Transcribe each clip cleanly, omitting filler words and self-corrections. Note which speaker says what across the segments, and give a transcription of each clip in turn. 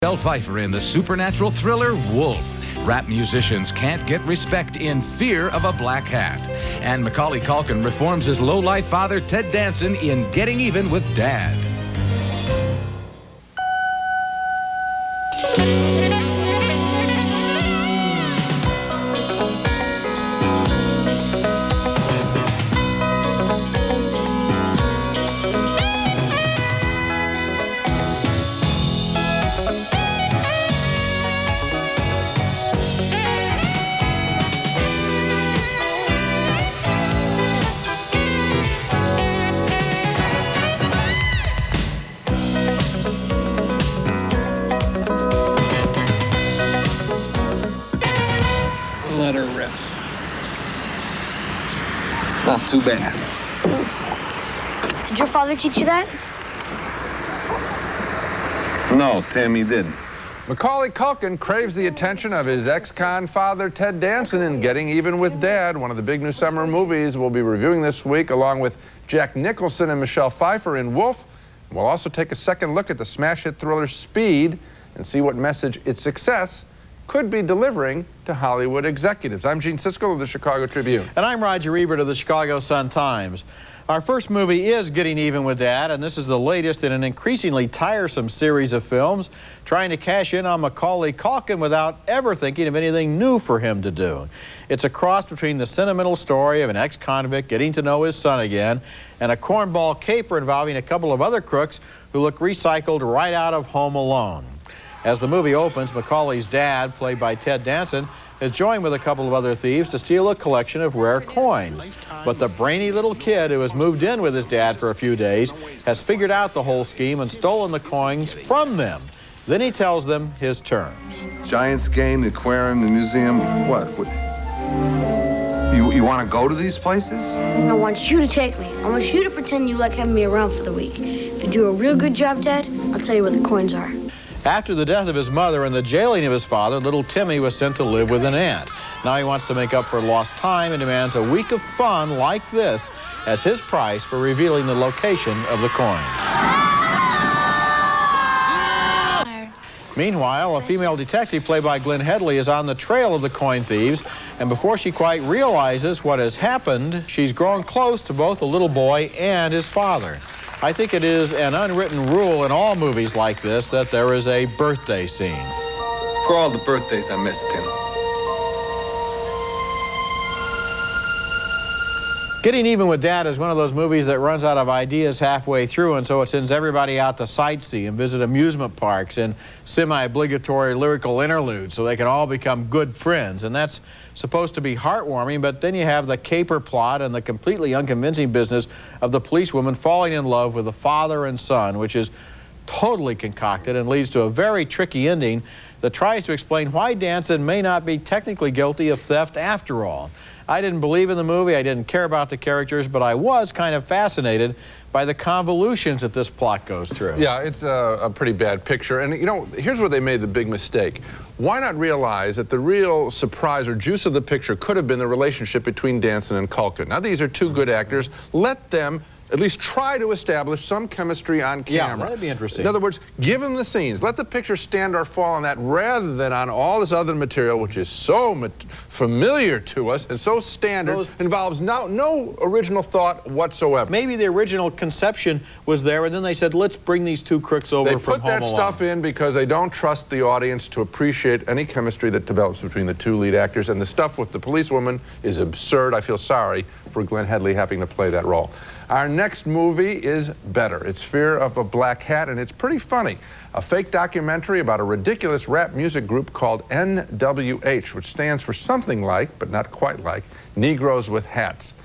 Speaker 1: Michelle Pfeiffer in the supernatural thriller Wolf. Rap musicians can't get respect in fear of a black hat. And Macaulay Culkin reforms his low-life father Ted Danson in Getting Even with Dad.
Speaker 2: Let her rest. Not too bad.
Speaker 3: Did your father teach you that?
Speaker 2: No, Tim, he didn't.
Speaker 4: Macaulay Culkin craves the attention of his ex-con father, Ted Danson, in Getting Even with Dad, one of the big new summer movies we'll be reviewing this week, along with Jack Nicholson and Michelle Pfeiffer in Wolf. We'll also take a second look at the smash hit thriller Speed and see what message its success could be delivering to Hollywood executives. I'm Gene Siskel of the Chicago Tribune.
Speaker 5: And I'm Roger Ebert of the Chicago Sun-Times. Our first movie is Getting Even with Dad, and this is the latest in an increasingly tiresome series of films trying to cash in on Macaulay Culkin without ever thinking of anything new for him to do. It's a cross between the sentimental story of an ex-convict getting to know his son again and a cornball caper involving a couple of other crooks who look recycled right out of Home Alone. As the movie opens, Macaulay's dad, played by Ted Danson, is joined with a couple of other thieves to steal a collection of rare coins. But the brainy little kid who has moved in with his dad for a few days has figured out the whole scheme and stolen the coins from them. Then he tells them his terms.
Speaker 6: Giants game, the aquarium, the museum, what? You want to go to these places?
Speaker 3: I want you to take me. I want you to pretend you like having me around for the week. If you do a real good job, Dad, I'll tell you where the coins are.
Speaker 5: After the death of his mother and the jailing of his father, little Timmy was sent to live with an aunt. Now he wants to make up for lost time and demands a week of fun like this as his price for revealing the location of the coins. Meanwhile, a female detective played by Glenn Headley is on the trail of the coin thieves, and before she quite realizes what has happened, she's grown close to both the little boy and his father. I think it is an unwritten rule in all movies like this that there is a birthday scene.
Speaker 6: For all the birthdays I missed, Tim.
Speaker 5: Getting Even with Dad is one of those movies that runs out of ideas halfway through, and so it sends everybody out to sightsee and visit amusement parks and semi-obligatory lyrical interludes so they can all become good friends. And that's supposed to be heartwarming, but then you have the caper plot and the completely unconvincing business of the policewoman falling in love with the father and son, which is totally concocted and leads to a very tricky ending that tries to explain why Danson may not be technically guilty of theft after all. I didn't believe in the movie, I didn't care about the characters, but I was kind of fascinated by the convolutions that this plot goes through.
Speaker 4: Yeah, it's a pretty bad picture. And, you know, here's where they made the big mistake. Why not realize that the real surprise or juice of the picture could have been the relationship between Danson and Culkin? Now, these are two good actors. Let them at least try to establish some chemistry on camera.
Speaker 5: Yeah, that'd be interesting.
Speaker 4: In other words, give them the scenes. Let the picture stand or fall on that rather than on all this other material, which is so familiar to us and so standard, involves no original thought whatsoever.
Speaker 5: Maybe the original conception was there, and then they said, let's bring these two crooks over from Home Alone.
Speaker 4: They put that stuff in because they don't trust the audience to appreciate any chemistry that develops between the two lead actors, and the stuff with the policewoman is absurd. I feel sorry for Glenn Headley having to play that role. Our next movie is better. It's Fear of a Black Hat, and it's pretty funny. A fake documentary about a ridiculous rap music group called NWH, which stands for something like, but not quite like, Negroes with Hats.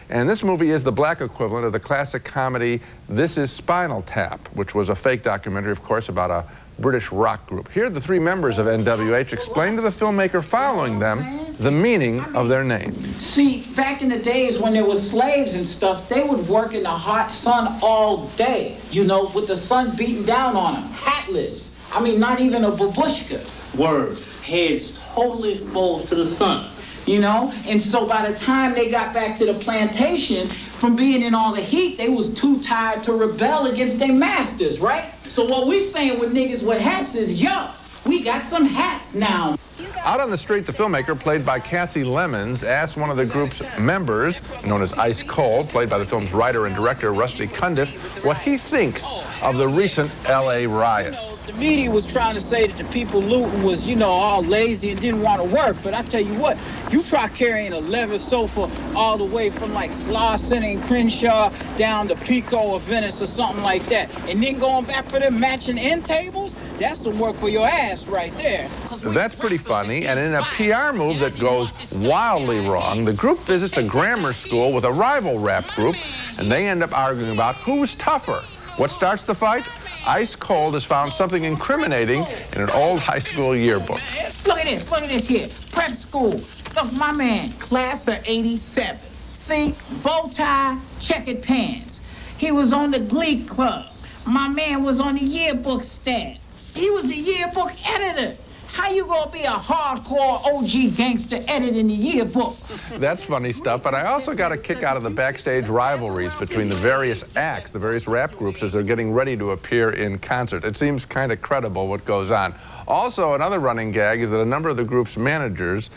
Speaker 4: And this movie is the black equivalent of the classic comedy This Is Spinal Tap, which was a fake documentary, of course, about a British rock group. Here, the three members of NWH explain to the filmmaker following them the meaning of their name.
Speaker 7: See, back in the days when there were slaves and stuff, they would work in the hot sun all day, you know, with the sun beating down on them, hatless. I mean, not even a babushka.
Speaker 8: Word, heads totally exposed to the sun.
Speaker 7: you know? And so by the time they got back to the plantation, from being in all the heat, they was too tired to rebel against their masters, right? So what we saying with niggas with hats is, yo, we got some hats now.
Speaker 4: Out on the street, the filmmaker, played by Cassie Lemons, asked one of the group's members, known as Ice Cold, played by the film's writer and director Rusty Cundiff, what he thinks of the recent L.A. riots.
Speaker 7: The media was trying to say that the people looting was, you know, all lazy and didn't want to work. But I tell you what, you try carrying a leather sofa all the way from like Slauson and Crenshaw down to Pico or Venice or something like that, and then going back for them matching end tables, that's some work for your ass right there.
Speaker 4: That's pretty funny, and in a PR move that goes wildly wrong, the group visits a grammar school with a rival rap group, and they end up arguing about who's tougher. What starts the fight? Ice Cold has found something incriminating in an old high school yearbook.
Speaker 7: Look at this here, prep school. Look, my man, class of '87. See, bow tie, checkered pants. He was on the Glee Club. My man was on the yearbook staff. He was a yearbook editor. How you gonna be a hardcore OG gangster editing the yearbook?
Speaker 4: That's funny stuff, but I also got a kick out of the backstage rivalries between the various acts, the various rap groups, as they're getting ready to appear in concert. It seems kind of credible what goes on. Also, another running gag is that a number of the group's managers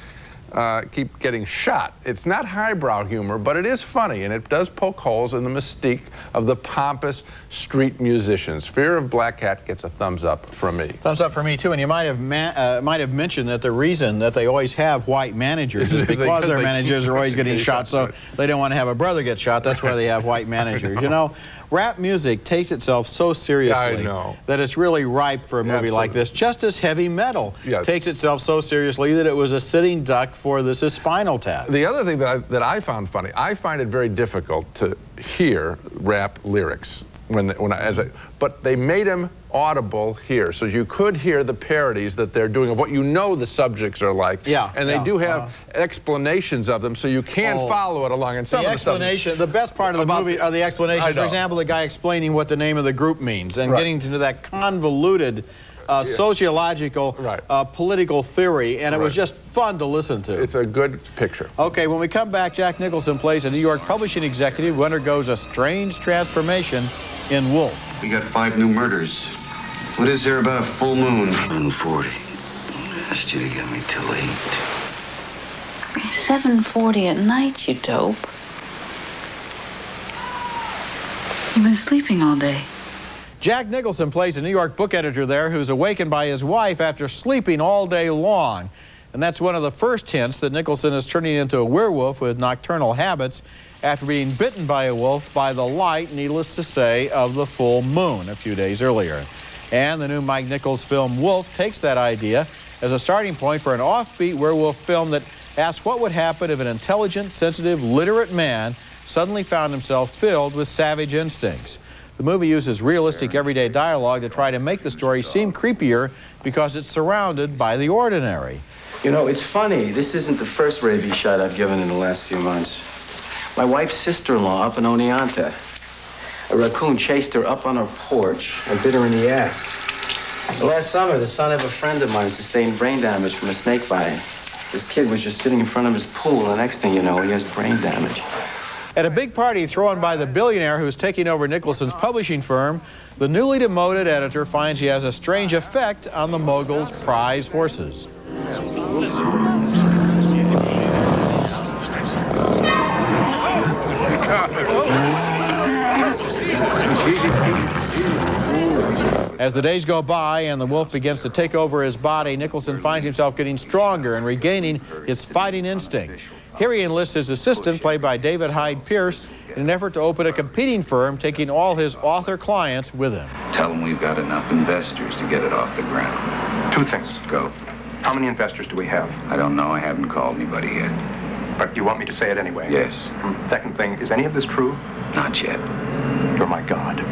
Speaker 4: keep getting shot. It's not highbrow humor, but it is funny, and it does poke holes in the mystique of the pompous street musicians. Fear of Black Hat gets a thumbs up from me.
Speaker 5: Thumbs up for me, too. And you might have mentioned that the reason that they always have white managers is because their managers are always getting shot, so they don't want to have a brother get shot. That's why they have white managers. You know, rap music takes itself so seriously that it's really ripe for a movie like this, just as heavy metal takes itself so seriously that it was a sitting duck for This Is Spinal Tap.
Speaker 4: The other thing that I found funny, I find it very difficult to hear rap lyrics but they made them audible here, so you could hear the parodies that they're doing of what you know the subjects are like.
Speaker 5: Yeah,
Speaker 4: and they do have explanations of them, so you can follow it along. And some of the
Speaker 5: explanation, the best part of the movie are the explanations. For example, the guy explaining what the name of the group means and getting into that convoluted sociological, political theory, and it was just fun to listen to.
Speaker 4: It's a good picture.
Speaker 5: Okay, when we come back, Jack Nicholson plays a New York publishing executive who undergoes a strange transformation in Wolf.
Speaker 8: We got 5 new murders. What is there about a full moon?
Speaker 9: 7:40. I asked you to get me till 8.
Speaker 10: 7:40 at night, you dope. You've been sleeping all day.
Speaker 5: Jack Nicholson plays a New York book editor there who's awakened by his wife after sleeping all day long. And that's one of the first hints that Nicholson is turning into a werewolf with nocturnal habits after being bitten by a wolf by the light, needless to say, of the full moon a few days earlier. And the new Mike Nichols film Wolf takes that idea as a starting point for an offbeat werewolf film that asks what would happen if an intelligent, sensitive, literate man suddenly found himself filled with savage instincts. The movie uses realistic everyday dialogue to try to make the story seem creepier because it's surrounded by the ordinary.
Speaker 9: You know, it's funny. This isn't the first rabies shot I've given in the last few months. My wife's sister-in-law up in Oneonta. A raccoon chased her up on her porch and bit her in the ass. Last summer, the son of a friend of mine sustained brain damage from a snake bite. This kid was just sitting in front of his pool, and the next thing you know, he has brain damage.
Speaker 5: At a big party thrown by the billionaire who's taking over Nicholson's publishing firm, the newly demoted editor finds he has a strange effect on the mogul's prize horses. As the days go by and the wolf begins to take over his body, Nicholson finds himself getting stronger and regaining his fighting instinct. Here he enlists his assistant, played by David Hyde Pierce, in an effort to open a competing firm, taking all his author clients with him.
Speaker 11: Tell them we've got enough investors to get it off the ground.
Speaker 12: 2 things.
Speaker 11: Go.
Speaker 12: How many investors do we have?
Speaker 11: I don't know. I haven't called anybody yet.
Speaker 12: But you want me to say it anyway?
Speaker 11: Yes.
Speaker 12: Second thing, is any of this true?
Speaker 11: Not yet.
Speaker 12: You're my God.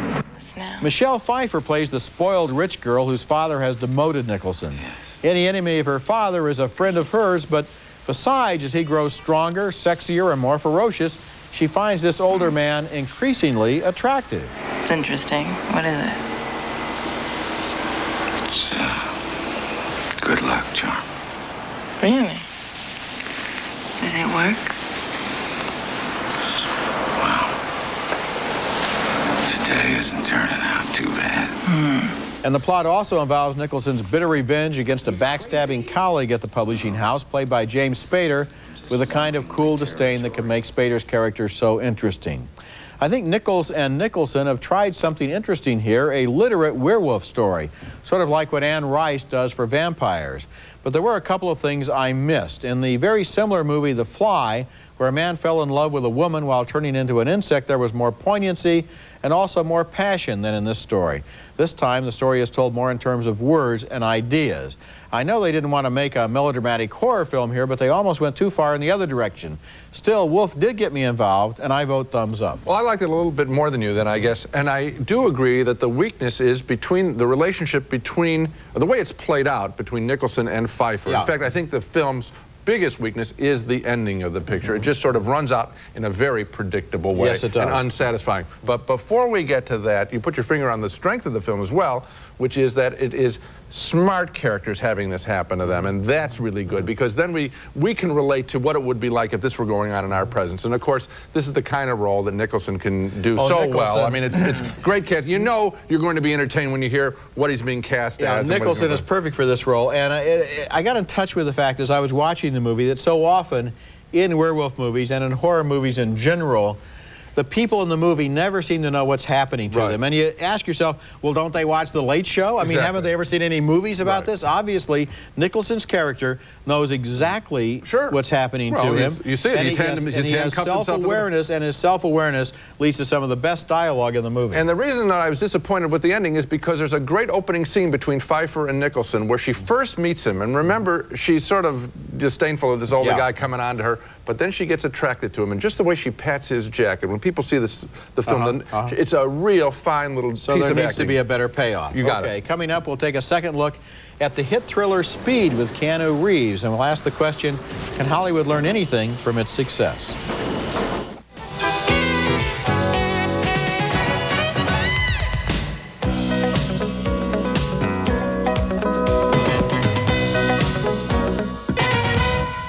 Speaker 5: Michelle Pfeiffer plays the spoiled rich girl whose father has demoted Nicholson.
Speaker 11: Yes.
Speaker 5: Any enemy of her father is a friend of hers, but besides, as he grows stronger, sexier, and more ferocious, she finds this older man increasingly attractive.
Speaker 10: It's interesting. What is it?
Speaker 11: It's good luck charm.
Speaker 10: Really? it work?
Speaker 11: Wow. Today isn't turning out too bad.
Speaker 5: And the plot also involves Nicholson's bitter revenge against a backstabbing colleague at the publishing house, played by James Spader, with a kind of cool disdain that can make Spader's character so interesting. I think Nichols and Nicholson have tried something interesting here, a literate werewolf story, sort of like what Anne Rice does for vampires. But there were a couple of things I missed. In the very similar movie, The Fly, where a man fell in love with a woman while turning into an insect, there was more poignancy and also more passion than in this story. This time, the story is told more in terms of words and ideas. I know they didn't want to make a melodramatic horror film here, but they almost went too far in the other direction. Still, Wolf did get me involved, and I vote thumbs up.
Speaker 4: Well, I liked it a little bit more than you then, I guess. And I do agree that the weakness is between the relationship between, the way it's played out between Nicholson and Pfeiffer.
Speaker 5: Yeah.
Speaker 4: In fact, I think the film's biggest weakness is the ending of the picture. It just sort of runs out in a very predictable way.
Speaker 5: Yes, it does.
Speaker 4: And unsatisfying. But before we get to that, you put your finger on the strength of the film as well, which is that it is smart characters having this happen to them, and that's really good, because then we can relate to what it would be like if this were going on in our presence. And of course, this is the kind of role that Nicholson can do well. I mean, it's great cast. You know you're going to be entertained when you hear what he's being cast as.
Speaker 5: Nicholson is perfect for this role, and I got in touch with the fact as I was watching the movie that so often in werewolf movies and in horror movies in general, the people in the movie never seem to know what's happening to them. And you ask yourself, well, don't they watch The Late Show? I mean, haven't they ever seen any movies about this? Obviously, Nicholson's character knows exactly what's happening to him.
Speaker 4: You see it. He's handcuffed himself.
Speaker 5: Self-awareness, and his self-awareness leads to some of the best dialogue in the movie.
Speaker 4: And the reason that I was disappointed with the ending is because there's a great opening scene between Pfeiffer and Nicholson where she first meets him. And remember, she's sort of disdainful of this older guy coming on to her. But then she gets attracted to him, and just the way she pats his jacket. When people see the film, it's a real fine little piece of acting.
Speaker 5: So there needs to be a better payoff.
Speaker 4: You got it.
Speaker 5: Okay, coming up, we'll take a second look at the hit thriller Speed with Keanu Reeves, and we'll ask the question, can Hollywood learn anything from its success?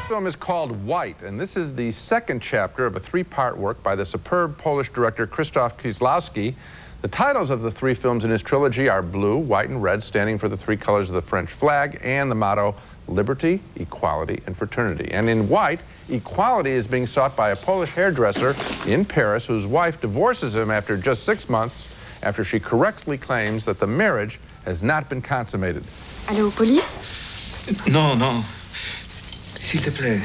Speaker 4: The film is called White, and this is the second chapter of a three-part work by the superb Polish director Krzysztof Kieślowski. The titles of the three films in his trilogy are Blue, White, and Red, standing for the three colors of the French flag, and the motto, Liberty, Equality, and Fraternity. And in White, equality is being sought by a Polish hairdresser in Paris whose wife divorces him after just 6 months after she correctly claims that the marriage has not been consummated.
Speaker 13: Allô, police?
Speaker 14: Non, non. S'il te plaît.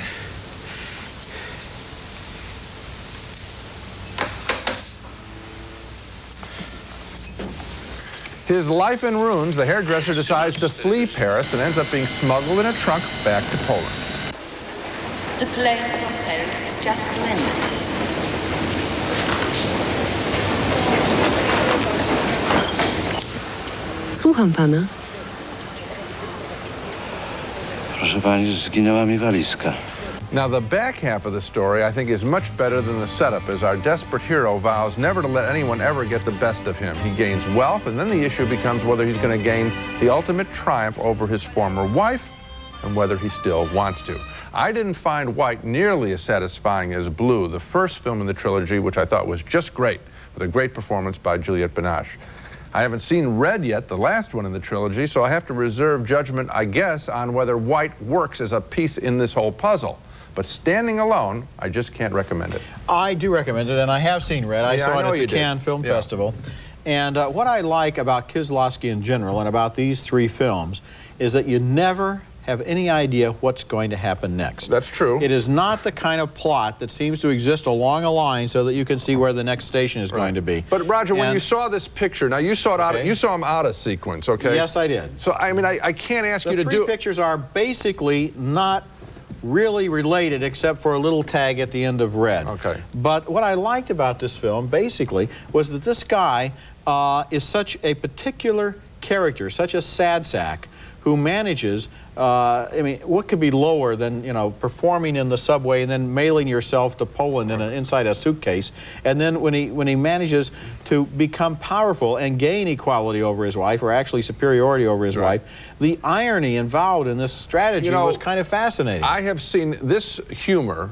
Speaker 4: His life in ruins, the hairdresser decides to flee Paris and ends up being smuggled in a trunk back to Poland.
Speaker 15: The place of Paris is just splendid.
Speaker 13: Słucham pana.
Speaker 11: Proszę pani, zginęła mi walizka.
Speaker 4: Now, the back half of the story, I think, is much better than the setup, as our desperate hero vows never to let anyone ever get the best of him. He gains wealth, and then the issue becomes whether he's going to gain the ultimate triumph over his former wife and whether he still wants to. I didn't find White nearly as satisfying as Blue, the first film in the trilogy, which I thought was just great, with a great performance by Juliette Binoche. I haven't seen Red yet, the last one in the trilogy, so I have to reserve judgment, I guess, on whether White works as a piece in this whole puzzle. But standing alone, I just can't recommend it.
Speaker 5: I do recommend it, and I have seen Red. I saw it at the Cannes Film Festival. And what I like about Kieślowski in general and about these three films is that you never have any idea what's going to happen next.
Speaker 4: That's true.
Speaker 5: It is not the kind of plot that seems to exist along a line so that you can see where the next station is going to be.
Speaker 4: But Roger, when you saw this picture, now you saw it you saw him out of sequence, okay?
Speaker 5: Yes, I did.
Speaker 4: So I mean, I can't ask you to do.
Speaker 5: The three pictures are basically not really related except for a little tag at the end of Red.
Speaker 4: Okay.
Speaker 5: But what I liked about this film basically was that this guy is such a particular character, such a sad sack, who manages, I mean, what could be lower than, you know, performing in the subway and then mailing yourself to Poland inside a suitcase, and then when he manages to become powerful and gain equality over his wife, or actually superiority over his wife, the irony involved in this strategy was kind of fascinating.
Speaker 4: I have seen this humor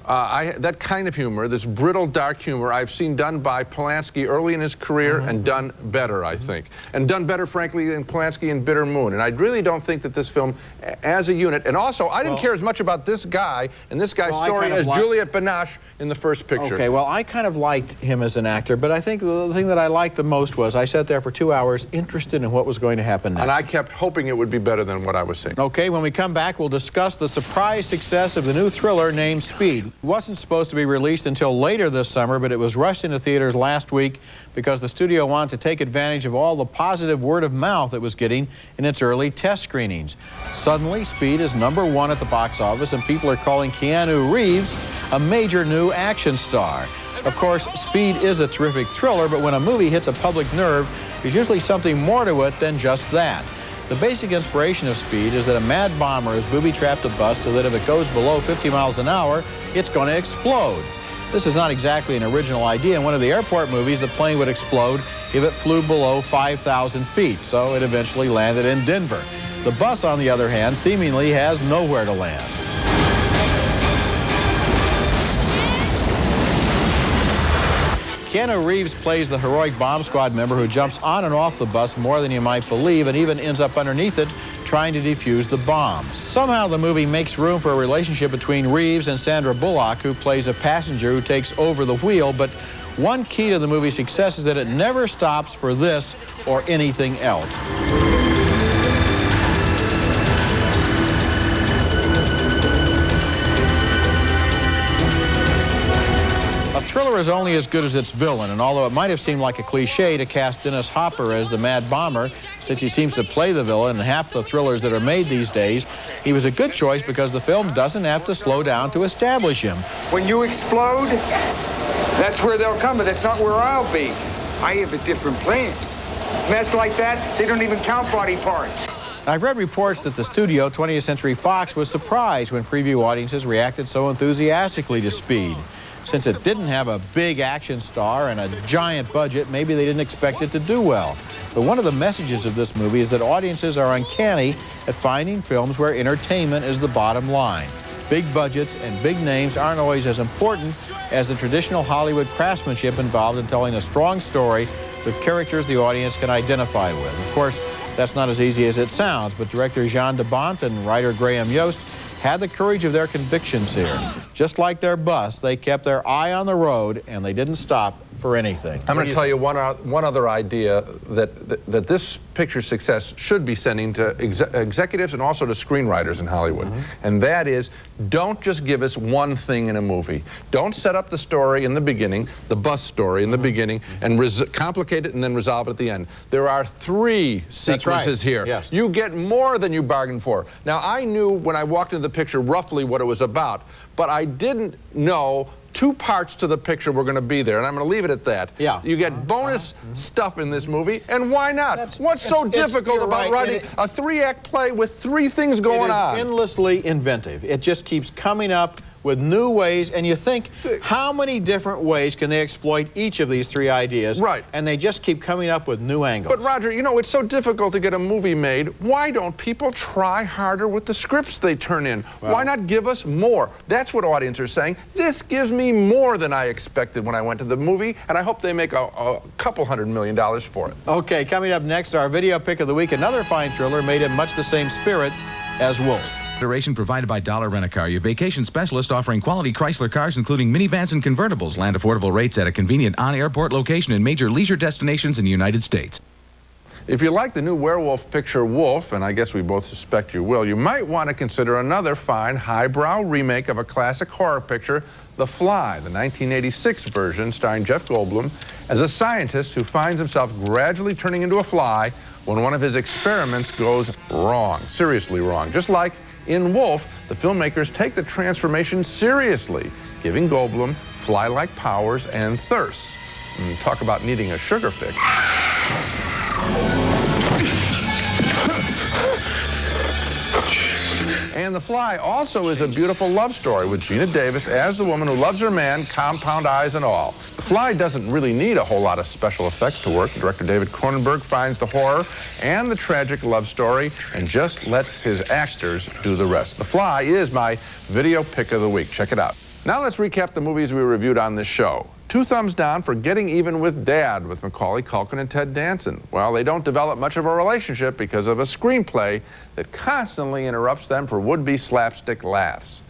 Speaker 4: That kind of humor, this brittle, dark humor, I've seen done by Polanski early in his career and done better, I think. And done better, frankly, than Polanski in Bitter Moon. And I really don't think that this film, as a unit, and also, I didn't care as much about this guy and this guy's story as Juliette Binoche in the first picture.
Speaker 5: Okay, well, I kind of liked him as an actor, but I think the thing that I liked the most was I sat there for 2 hours interested in what was going to happen next.
Speaker 4: And I kept hoping it would be better than what I was seeing.
Speaker 5: Okay, when we come back, we'll discuss the surprise success of the new thriller named Speed. It wasn't supposed to be released until later this summer, but it was rushed into theaters last week because the studio wanted to take advantage of all the positive word of mouth it was getting in its early test screenings. Suddenly, Speed is #1 at the box office, and people are calling Keanu Reeves a major new action star. Of course, Speed is a terrific thriller, but when a movie hits a public nerve, there's usually something more to it than just that. The basic inspiration of Speed is that a mad bomber has booby-trapped a bus so that if it goes below 50 miles an hour, it's going to explode. This is not exactly an original idea. In one of the airport movies, the plane would explode if it flew below 5,000 feet, so it eventually landed in Denver. The bus, on the other hand, seemingly has nowhere to land. Keanu Reeves plays the heroic bomb squad member who jumps on and off the bus more than you might believe and even ends up underneath it trying to defuse the bomb. Somehow the movie makes room for a relationship between Reeves and Sandra Bullock, who plays a passenger who takes over the wheel, but one key to the movie's success is that it never stops for this or anything else. A thriller is only as good as its villain, and although it might have seemed like a cliche to cast Dennis Hopper as the Mad Bomber, since he seems to play the villain in half the thrillers that are made these days, he was a good choice because the film doesn't have to slow down to establish him.
Speaker 14: When you explode, that's where they'll come, but that's not where I'll be. I have a different plan. Mess like that, they don't even count body parts.
Speaker 5: I've read reports that the studio, 20th Century Fox, was surprised when preview audiences reacted so enthusiastically to Speed. Since it didn't have a big action star and a giant budget, maybe they didn't expect it to do well. But one of the messages of this movie is that audiences are uncanny at finding films where entertainment is the bottom line. Big budgets and big names aren't always as important as the traditional Hollywood craftsmanship involved in telling a strong story with characters the audience can identify with. Of course, that's not as easy as it sounds, but director Jean de Bont and writer Graham Yost had the courage of their convictions here. Just like their bus, they kept their eye on the road, and they didn't stop for anything.
Speaker 4: I'm going to tell you one other idea that this picture's success should be sending to executives and also to screenwriters in Hollywood. And that is, don't just give us one thing in a movie. Don't set up the story in the beginning, the bus story in the beginning, and complicate it and then resolve it at the end. There are 3 sequences here.
Speaker 5: Yes.
Speaker 4: You get more than you bargained for. Now, I knew when I walked into the picture roughly what it was about, but I didn't know 2 parts to the picture were going to be there, and I'm going to leave it at that.
Speaker 5: Yeah.
Speaker 4: You get bonus stuff in this movie, and why not? What's so difficult about writing a 3-act play with 3 things going on?
Speaker 5: It is endlessly inventive. It just keeps coming up with new ways, and you think, how many different ways can they exploit each of these 3 ideas?
Speaker 4: Right.
Speaker 5: And they just keep coming up with new angles.
Speaker 4: But Roger, you know, it's so difficult to get a movie made. Why don't people try harder with the scripts they turn in? Well, why not give us more? That's what audiences are saying. This gives me more than I expected when I went to the movie, and I hope they make a couple $100 million for it.
Speaker 5: Okay, coming up next, our video pick of the week, another fine thriller made in much the same spirit as Wolf.
Speaker 1: Consideration provided by Dollar Rent-A-Car, your vacation specialist offering quality Chrysler cars, including minivans and convertibles. Land affordable rates at a convenient on-airport location in major leisure destinations in the United States.
Speaker 4: If you like the new werewolf picture Wolf, and I guess we both suspect you will, you might want to consider another fine, highbrow remake of a classic horror picture, The Fly, the 1986 version starring Jeff Goldblum as a scientist who finds himself gradually turning into a fly when one of his experiments goes wrong, seriously wrong. Just like in Wolf, the filmmakers take the transformation seriously, giving Goldblum fly-like powers and thirst. Talk about needing a sugar fix. And The Fly also is a beautiful love story with Geena Davis as the woman who loves her man, compound eyes and all. The Fly doesn't really need a whole lot of special effects to work. Director David Cronenberg finds the horror and the tragic love story and just lets his actors do the rest. The Fly is my video pick of the week. Check it out. Now let's recap the movies we reviewed on this show. 2 thumbs down for Getting Even with Dad with Macaulay Culkin and Ted Danson. Well, they don't develop much of a relationship because of a screenplay that constantly interrupts them for would-be slapstick laughs.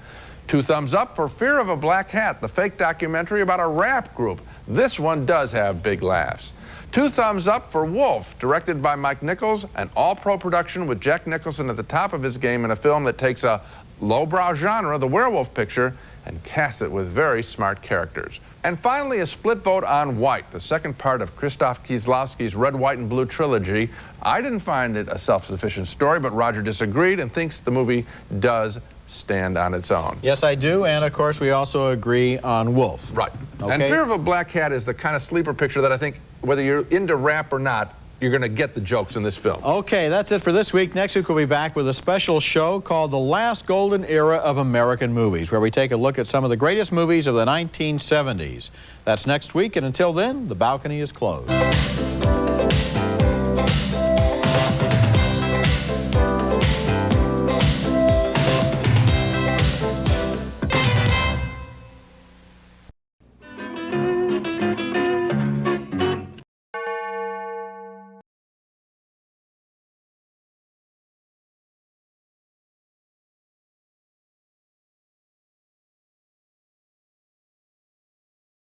Speaker 4: 2 thumbs up for Fear of a Black Hat, the fake documentary about a rap group. This one does have big laughs. 2 thumbs up for Wolf, directed by Mike Nichols, an all-pro production with Jack Nicholson at the top of his game in a film that takes a lowbrow genre, the werewolf picture, and casts it with very smart characters. And finally, a split vote on White, the second part of Krzysztof Kieslowski's Red, White, and Blue trilogy. I didn't find it a self-sufficient story, but Roger disagreed and thinks the movie does stand on its own.
Speaker 5: Yes, I do, and of course we also agree on Wolf.
Speaker 4: Right.
Speaker 5: Okay.
Speaker 4: And Fear of a Black Hat is the kind of sleeper picture that I think, whether you're into rap or not, you're going to get the jokes in this film.
Speaker 5: Okay, that's it for this week. Next week we'll be back with a special show called The Last Golden Era of American Movies, where we take a look at some of the greatest movies of the 1970s. That's next week, and until then, the balcony is closed.